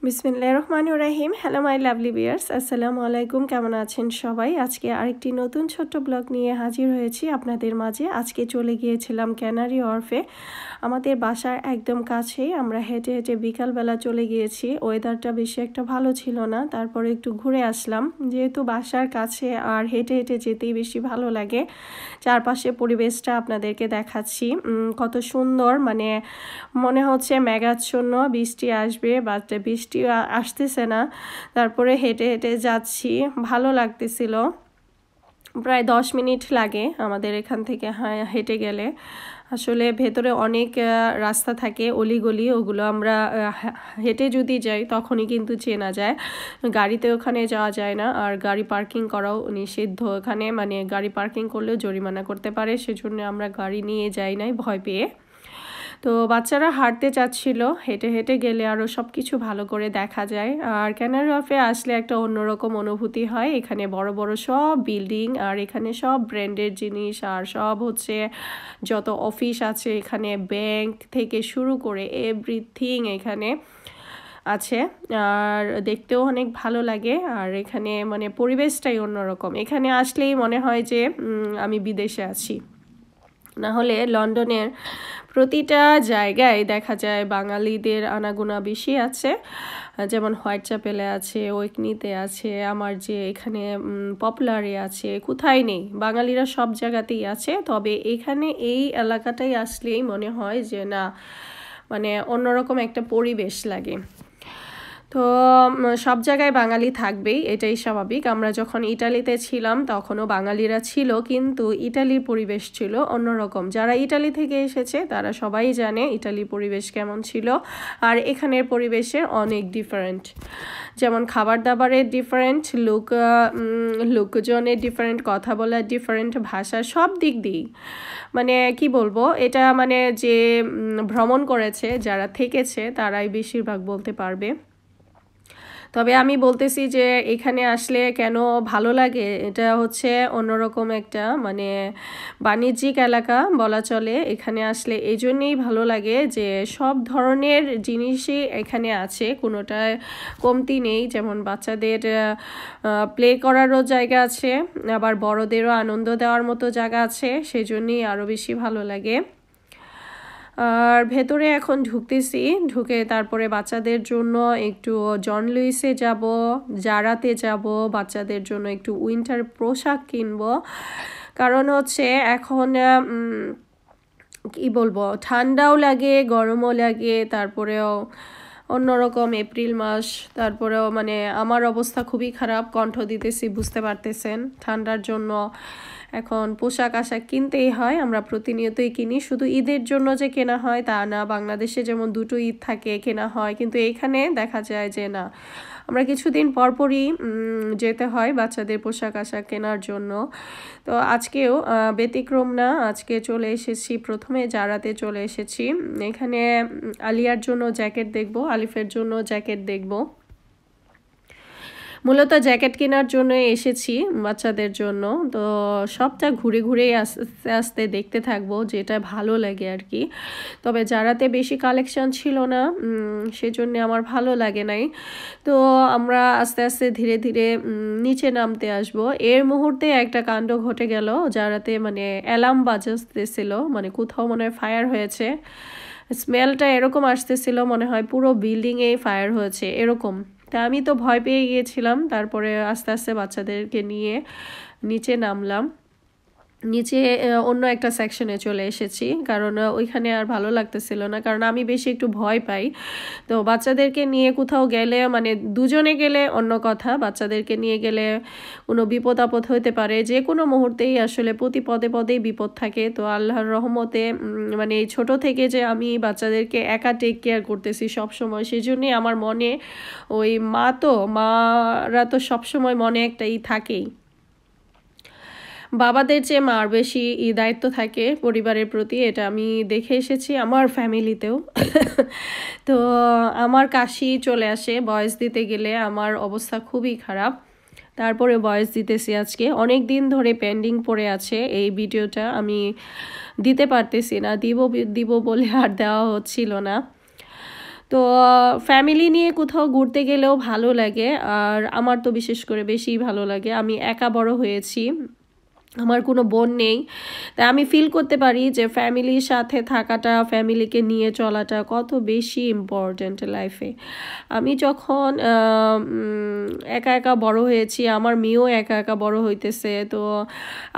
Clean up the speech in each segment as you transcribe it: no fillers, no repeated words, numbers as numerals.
বিসমিল্লাহির রহমানির রহিম। Hello my lovely viewers, আসসালামু আলাইকুম। কেমন আছেন সবাই? আজকে আরেকটি নতুন ছোট্ট ব্লগ নিয়ে হাজির হয়েছি আপনাদের মাঝে। আজকে চলে গিয়েছিলাম ক্যানারি ওয়ার্ফে, আমাদের বাসার একদম কাছেই। আমরা হেঁটে হেঁটে বিকালবেলা চলে গিয়েছি। ওয়েদারটা বেশি একটা ভালো ছিল না, তারপরে একটু ঘুরে আসলাম। যেহেতু বাসার কাছে আর হেঁটে হেঁটে যেতেই বেশি ভালো লাগে। চারপাশে পরিবেশটা আপনাদেরকে দেখাচ্ছি, কত সুন্দর। মানে মনে হচ্ছে মেঘাচ্ছন্ন, বৃষ্টি আসবে, বাট বৃষ্টি আসতেছে না। তারপরে হেঁটে হেঁটে যাচ্ছি, ভালো লাগতেছিল। প্রায় 10 মিনিট লাগে আমাদের এখান থেকে হেঁটে গেলে। আসলে ভেতরে অনেক রাস্তা থাকে, অলিগলি, ওগুলো আমরা হেঁটে যদি যাই তখনই কিন্তু চেনা যায়। গাড়িতে ওখানে যাওয়া যায় না, আর গাড়ি পার্কিং করাও নিষিদ্ধ এখানে। মানে গাড়ি পার্কিং করলেও জরিমানা করতে পারে, সেজন্য আমরা গাড়ি নিয়ে যাই নাই ভয় পেয়ে। তো বাচ্চারা হাঁটতে চাচ্ছিল, হেঁটে হেঁটে গেলে আরও সব কিছু ভালো করে দেখা যায়। আর ক্যানারি ওয়ার্ফে আসলে একটা অন্যরকম অনুভূতি হয়। এখানে বড় বড় সব বিল্ডিং, আর এখানে সব ব্র্যান্ডের জিনিস, আর সব হচ্ছে যত অফিস আছে এখানে, ব্যাংক থেকে শুরু করে এভরিথিং এখানে আছে। আর দেখতেও অনেক ভালো লাগে। আর এখানে মানে পরিবেশটাই অন্যরকম। এখানে আসলেই মনে হয় যে আমি বিদেশে আছি। না হলে লন্ডনের প্রতিটা জায়গায় দেখা যায় বাঙালিদের আনাগোনা বেশি আছে। যেমন হোয়াইট চ্যাপেলে আছে, ওয়েকনিতে আছে, আমার যে এখানে পপুলারে আছে, কোথায় নেই, বাঙালিরা সব জায়গাতেই আছে। তবে এখানে এই এলাকাটাই আসলেই মনে হয় যে না, মানে অন্যরকম একটা পরিবেশ লাগে। তো সব জায়গায় বাঙালি থাকবেই, এটাই স্বাভাবিক। আমরা যখন ইটালিতে ছিলাম তখনও বাঙালিরা ছিল, কিন্তু ইটালির পরিবেশ ছিল অন্যরকম। যারা ইটালি থেকে এসেছে তারা সবাই জানে ইটালির পরিবেশ কেমন ছিল। আর এখানের পরিবেশের অনেক ডিফারেন্ট, যেমন খাবার দাবারের ডিফারেন্ট, লোকজনের ডিফারেন্ট, কথা বলার ডিফারেন্ট, ভাষা, সব দিক দিয়েই। মানে কি বলবো, এটা মানে যে ভ্রমণ করেছে, যারা থেকেছে তারাই বেশিরভাগ বলতে পারবে। তবে আমি বলতেছি যে এখানে আসলে কেন ভালো লাগে, এটা হচ্ছে অন্যরকম একটা মানে বাণিজ্যিক এলাকা বলা চলে। এখানে আসলে এই জন্যেই ভালো লাগে যে সব ধরনের জিনিসই এখানে আছে, কোনোটায় কমতি নেই। যেমন বাচ্চাদের প্লে করারও জায়গা আছে, আবার বড়দেরও আনন্দ দেওয়ার মতো জায়গা আছে, সেই জন্যই আরও বেশি ভালো লাগে। আর ভেতরে এখন ঢুকতেছি, ঢুকে তারপরে বাচ্চাদের জন্য একটু জন লুইসে যাব, জারাতে যাব, বাচ্চাদের জন্য একটু উইন্টার পোশাক কিনবো। কারণ হচ্ছে এখন কি বলবো, ঠান্ডাও লাগে, গরমও লাগে, তারপরেও অন্যরকম এপ্রিল মাস। তারপরেও মানে আমার অবস্থা খুবই খারাপ, কণ্ঠ দিতেছি বুঝতে পারতেছেন। ঠান্ডার জন্য এখন পোশাক আশাক কিনতেই হয়, আমরা প্রতিনিয়তই কিনি। শুধু ঈদের জন্য যে কেনা হয় তা না, বাংলাদেশে যেমন 2টো ঈদ থাকে কেনা হয়, কিন্তু এইখানে দেখা যায় যে না, আমরা কিছুদিন পরপরই যেতে হয় বাচ্চাদের পোশাক আশাক কেনার জন্য। তো আজকেও ব্যতিক্রম না, আজকে চলে এসেছি, প্রথমে জারাতে চলে এসেছি। এখানে আলিয়ার জন্য জ্যাকেট দেখব, আলিফের জন্য জ্যাকেট দেখব। মূলত জ্যাকেট কেনার জন্য এসেছি বাচ্চাদের জন্য। তো সবটা ঘুরে ঘুরেই আস্তে আস্তে দেখতে থাকবো, যেটা ভালো লাগে আর কি। তবে জারাতে বেশি কালেকশন ছিল না, সেজন্য আমার ভালো লাগে নাই। তো আমরা আস্তে আস্তে ধীরে ধীরে নিচে নামতে আসবো। এর মুহূর্তে একটা কাণ্ড ঘটে গেল জারাতে, মানে অ্যালার্ম বাজতেছিল, মানে কোথাও মনে হয় ফায়ার হয়েছে। স্মেলটা এরকম আসতেছিল মনে হয় পুরো বিল্ডিংয়েই ফায়ার হয়েছে এরকম। তা আমি তো ভয় পেয়ে গিয়েছিলাম। তারপরে আস্তে আস্তে বাচ্চাদেরকে নিয়ে নিচে নামলাম। নিচে অন্য একটা সেকশনে চলে এসেছি, কারণ ওইখানে আর ভালো লাগতেছিল না, কারণ আমি বেশি একটু ভয় পাই। তো বাচ্চাদেরকে নিয়ে কোথাও গেলে, মানে দুজনে গেলে অন্য কথা, বাচ্চাদেরকে নিয়ে গেলে কোনো বিপদ আপদ হতে পারে, যে কোনো মুহূর্তেই আসলে প্রতি পদে পদেই বিপদ থাকে। তো আল্লাহর রহমতে মানে এই ছোটো থেকে যে আমি বাচ্চাদেরকে একা টেক কেয়ার করতেছি সবসময়, সেই জন্যই আমার মনে ওই মারা তো সবসময় মনে একটা থাকেই। বাবাদের চেয়ে মার বেশি দায়িত্ব থাকে পরিবারের প্রতি, এটা আমি দেখে এসেছি আমার ফ্যামিলিতেও। তো আমার কাশি চলে আসে ভয়েস দিতে গেলে, আমার অবস্থা খুবই খারাপ। তারপরে ভয়েস দিতেছি, আজকে অনেক দিন ধরে পেন্ডিং পড়ে আছে এই ভিডিওটা, আমি দিতে পারতেছি না, দিব বলে আর দেওয়া হচ্ছিল না। তো ফ্যামিলি নিয়ে কোথাও ঘুরতে গেলেও ভালো লাগে, আর আমার তো বিশেষ করে বেশি ভালো লাগে। আমি একা বড় হয়েছি, আমার কোনো বোন নেই, তাই আমি ফিল করতে পারি যে ফ্যামিলির সাথে থাকাটা, ফ্যামিলিকে নিয়ে চলাটা কত বেশি ইম্পর্ট্যান্ট লাইফে। আমি যখন একা একা বড় হয়েছি, আমার মেয়েও একা একা বড় হইতেছে, তো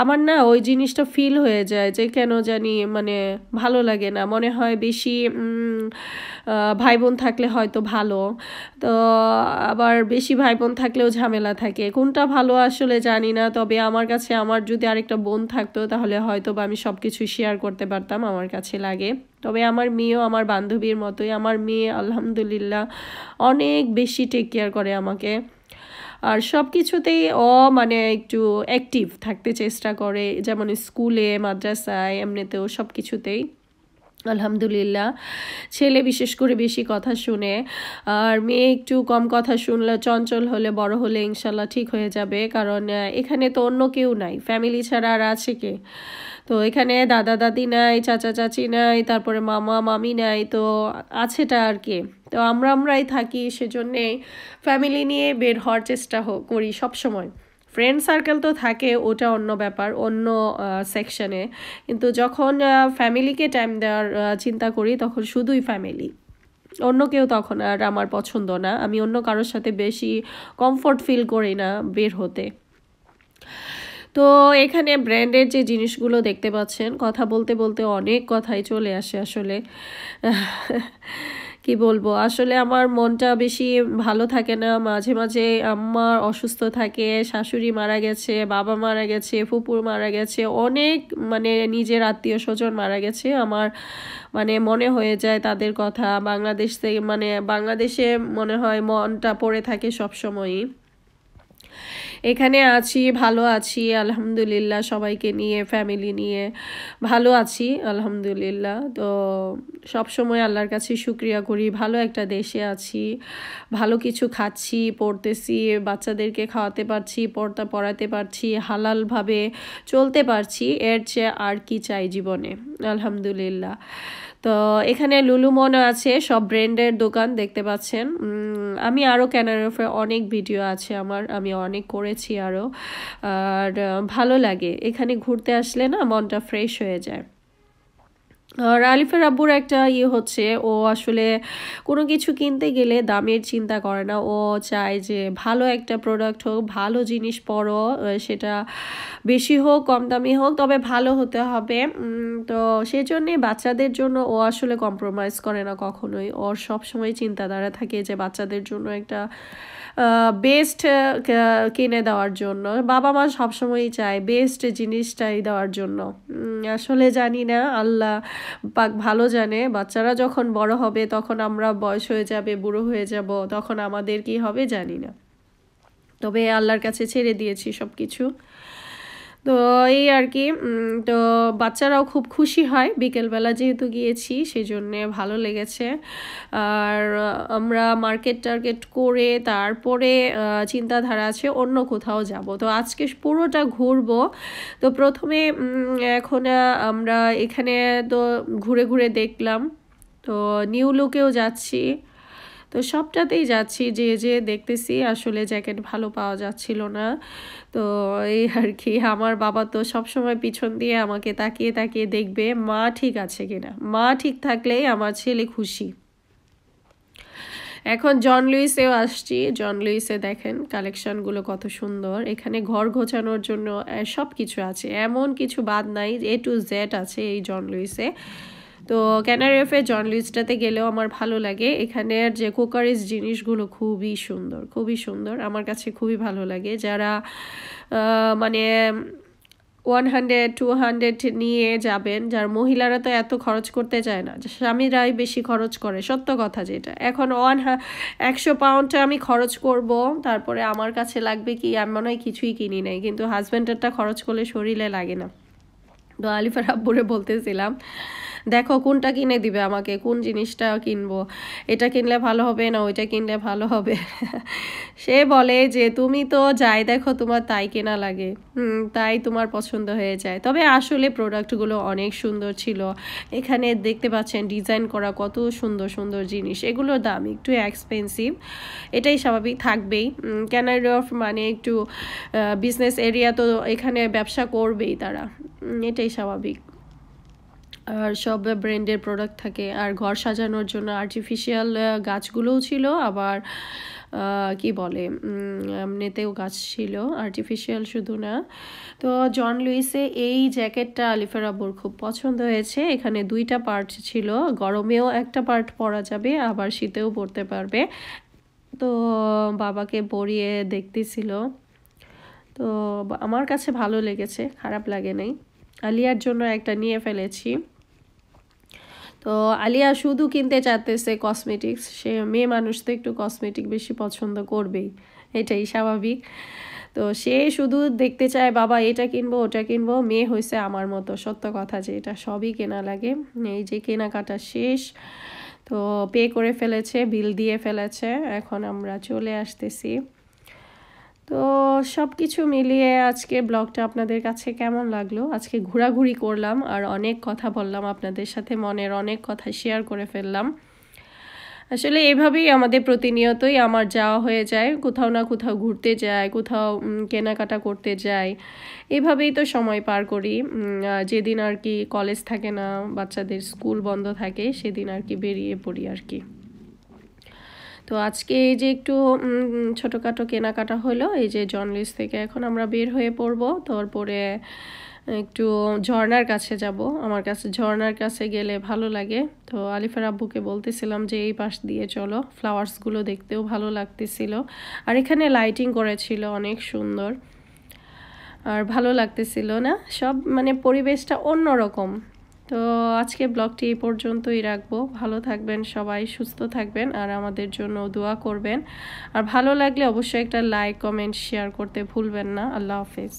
আমার না ওই জিনিসটা ফিল হয়ে যায় যে কেন জানি মানে ভালো লাগে না, মনে হয় বেশি ভাই বোন থাকলে হয়তো ভালো, তো আবার বেশি ভাই বোন থাকলেও ঝামেলা থাকে, কোনটা ভালো আসলে জানি না। তবে আমার কাছে আমার যদি আরেকটা বোন থাকতো তাহলে হয়তো বা আমি সব কিছু শেয়ার করতে পারতাম, আমার কাছে লাগে। তবে আমার মেয়েও আমার বান্ধবীর মতোই, আমার মেয়ে আলহামদুলিল্লাহ অনেক বেশি টেক কেয়ার করে আমাকে, আর সব কিছুতেই মানে একটু অ্যাক্টিভ থাকতে চেষ্টা করে, যেমন স্কুলে, মাদ্রাসায়, এমনিতেও সব কিছুতেই আলহামদুলিল্লাহ। ছেলে বিশেষ করে বেশি কথা শুনে, আর মেয়ে একটু কম কথা শুনলে, চঞ্চল হলে, বড় হলে ইনশাল্লাহ ঠিক হয়ে যাবে, কারণ এখানে তো অন্য কেউ নাই, ফ্যামিলি ছাড়া আর আছে কে? তো এখানে দাদা দাদি নাই, চাচা চাচি নাই, তারপরে মামা মামি নাই, তো আছেটা আর কি? তো আমরাই থাকি, সেজন্যে ফ্যামিলি নিয়ে বের হওয়ার চেষ্টা করি সব সময়। ফ্রেন্ড সার্কেল তো থাকে, ওটা অন্য ব্যাপার, অন্য সেকশনে, কিন্তু যখন ফ্যামিলিকে টাইম দেওয়ার চিন্তা করি তখন শুধুই ফ্যামিলি, অন্য কেউ তখন আর আমার পছন্দ না। আমি অন্য কারোর সাথে বেশি কমফোর্ট ফিল করি না বের হতে। তো এখানে ব্র্যান্ডের যে জিনিসগুলো দেখতে পাচ্ছেন, কথা বলতে বলতে অনেক কথাই চলে আসে আসলে। কি বলবো, আসলে আমার মনটা বেশি ভালো থাকে না, মাঝে মাঝে আম্মা অসুস্থ থাকে, শাশুড়ি মারা গেছে, বাবা মারা গেছে, ফুপুর মারা গেছে, অনেক মানে নিজের আত্মীয় স্বজন মারা গেছে। আমার মানে মনে হয়ে যায় তাদের কথা, বাংলাদেশ থেকে মানে বাংলাদেশে মনে হয় মনটা পড়ে থাকে সব সময়ই। এখানে আছি, ভালো আছি আলহামদুলিল্লাহ, সবাইকে নিয়ে, ফ্যামিলি নিয়ে ভালো আছি আলহামদুলিল্লাহ। তো সব সময় আল্লাহর কাছে শুকরিয়া করি, ভালো একটা দেশে আছি, ভালো কিছু খাচ্ছি, পড়তেছি, বাচ্চাদেরকে খাওয়াতে পারছি, পড়াতে পারছি, হালালভাবে চলতে পারছি, এর চেয়ে আর কি চাই জীবনে আলহামদুলিল্লাহ। তো এখানে লুলুমনও আছে, সব ব্র্যান্ডের দোকান দেখতে পাচ্ছেন। আমি আরও ক্যানারি অনেক ভিডিও আছে আমার, আমি অনেক করেছি আরও, আর ভালো লাগে এখানে ঘুরতে আসলে না, মনটা ফ্রেশ হয়ে যায়। আর আলিফের আব্বুর একটা হচ্ছে, ও আসলে কোনো কিছু কিনতে গেলে দামের চিন্তা করে না, ও চায় যে ভালো একটা প্রোডাক্ট হোক, ভালো জিনিস পরো, সেটা বেশি হোক কম দামি হোক, তবে ভালো হতে হবে। তো সেই জন্যে বাচ্চাদের জন্য ও আসলে কম্প্রোমাইজ করে না কখনোই, ওর সবসময় চিন্তাধারা থাকে যে বাচ্চাদের জন্য একটা বেস্ট কিনে দেওয়ার জন্য। বাবা মা সবসময়ই চায় বেস্ট জিনিসটাই দেওয়ার জন্য। আসলে জানি না, আল্লাহ পাক ভালো জানে, বাচ্চারা যখন বড় হবে তখন আমরা বয়স হয়ে যাবে, বুড়ো হয়ে যাব, তখন আমাদের কি হবে জানি না, তবে আল্লাহর কাছে ছেড়ে দিয়েছি সব কিছু। তো এই আর কি। তো বাচ্চারাও খুব খুশি হয়, বিকেলবেলা যেহেতু গিয়েছি সেই জন্যে ভালো লেগেছে। আর আমরা মার্কেট করে তারপরে চিন্তাধারা আছে অন্য কোথাও যাব। তো আজকে পুরোটা ঘুরবো। তো প্রথমে এখন আমরা এখানে তো ঘুরে ঘুরে দেখলাম, তো নিউ লুকেও যাচ্ছি, তো সবটাতেই যাচ্ছি, যে দেখতেছি আসলে জ্যাকেট ভালো পাওয়া যাচ্ছিল না। তো এই আর কি, আমার বাবা তো সবসময় পিছন দিয়ে আমাকে তাকিয়ে তাকিয়ে দেখবে মা ঠিক আছে কিনা, মা ঠিক থাকলেই আমার ছেলে খুশি। এখন জন লুইসেও আসছি, জন লুইসে দেখেন কালেকশনগুলো কত সুন্দর, এখানে ঘর গোছানোর জন্য সব কিছু আছে, এমন কিছু বাদ নাই, A to Z আছে এই জন লুইসে। তো ক্যানারি ওয়্যার্ফে জন লুইসটাতে গেলেও আমার ভালো লাগে, এখানের যে কুকারিজ জিনিসগুলো খুবই সুন্দর, খুবই সুন্দর, আমার কাছে খুবই ভালো লাগে। যারা মানে 100-200 নিয়ে যাবেন, যার মহিলারা তো এত খরচ করতে চায় না, স্বামীরাই বেশি খরচ করে, সত্য কথা যেটা। এখন 100 পাউন্ড আমি খরচ করব, তারপরে আমার কাছে লাগবে কি, আমি মনে হয় কিছুই কিনি নাই, কিন্তু হাজব্যান্ডেরটা খরচ করলে শরীরে লাগে না। তো আলিফার আব্বুরে বলতেছিলাম, দেখো কোনটা কিনে দিবে আমাকে, কোন জিনিসটা কিনবো, এটা কিনলে ভালো হবে না ওইটা কিনলে ভালো হবে। সে বলে যে তুমি তো যাই দেখো তোমার তাই কেনা লাগে, তাই তোমার পছন্দ হয়ে যায়। তবে আসলে প্রোডাক্টগুলো অনেক সুন্দর ছিল। এখানে দেখতে পাচ্ছেন ডিজাইন করা কত সুন্দর সুন্দর জিনিস, এগুলোর দাম একটু এক্সপেন্সিভ, এটাই স্বাভাবিক, থাকবেই। ক্যানারি ওয়ার্ফ মানে একটু বিজনেস এরিয়া, তো এখানে ব্যবসা করবেই তারা, এটাই স্বাভাবিক। আর সব ব্র্যান্ডের প্রোডাক্ট থাকে। আর ঘর সাজানোর জন্য আর্টিফিশিয়াল গাছগুলোও ছিল, আবার কি বলে এমনিতেও গাছ ছিল, আর্টিফিশিয়াল শুধু না। তো জন লুইসে এই জ্যাকেটটা আলিফার আব্বুর খুব পছন্দ হয়েছে। এখানে 2টা পার্ট ছিল, গরমেও একটা পার্ট পরা যাবে, আবার শীতেও পরতে পারবে। তো বাবাকে পরিয়ে দেখতেছিল, তো আমার কাছে ভালো লেগেছে, খারাপ লাগে নাই। আলিয়ার জন্য একটা নিয়ে ফেলেছি। তো আলিয়া শুধু কিনতে চাইতেছে কসমেটিক্স, সে মেয়ে মানুষ তো একটু কসমেটিক বেশি পছন্দ করবেই, এটাই স্বাভাবিক। তো সে শুধু দেখতে চায় বাবা এটা কিনবো ওটা কিনবো, মেয়ে হয়েছে আমার মতো, সত্য কথা যে এটা সবই কেনা লাগে। এই যে কেনাকাটা শেষ, তো পে করে ফেলেছে, বিল দিয়ে ফেলেছে, এখন আমরা চলে আসতেছি। তো সব কিছু মিলিয়ে আজকে ব্লগটা আপনাদের কাছে কেমন লাগলো? আজকে ঘোরাঘুরি করলাম আর অনেক কথা বললাম আপনাদের সাথে, মনের অনেক কথা শেয়ার করে ফেললাম। আসলে এভাবেই আমাদের প্রতিনিয়তই আমার যাওয়া হয়ে যায়, কোথাও না কোথাও ঘুরতে যাই, কোথাও কেনাকাটা করতে যাই, এভাবেই তো সময় পার করি। যেদিন আর কি কলেজ থাকে না, বাচ্চাদের স্কুল বন্ধ থাকে, সেদিন আর কি বেরিয়ে পড়ি আর কি। তো আজকে এই যে একটু ছোটোখাটো কেনাকাটা হলো, এই যে জন লুইস থেকে এখন আমরা বের হয়ে পড়বো। তারপরে একটু ঝর্ণার কাছে যাব, আমার কাছে ঝর্ণার কাছে গেলে ভালো লাগে। তো আলিফার আব্বুকে বলতেছিলাম যে এই পাশ দিয়ে চলো, ফ্লাওয়ার্সগুলো দেখতেও ভালো লাগতেছিল, আর এখানে লাইটিং করেছিল অনেক সুন্দর, আর ভালো লাগতেছিল না সব, মানে পরিবেশটা অন্যরকম। তো আজকে ব্লগটি এই পর্যন্তই রাখবো। ভালো থাকবেন সবাই, সুস্থ থাকবেন, আর আমাদের জন্য দোয়া করবেন। আর ভালো লাগলে অবশ্যই একটা লাইক কমেন্ট শেয়ার করতে ভুলবেন না। আল্লাহ হাফেজ।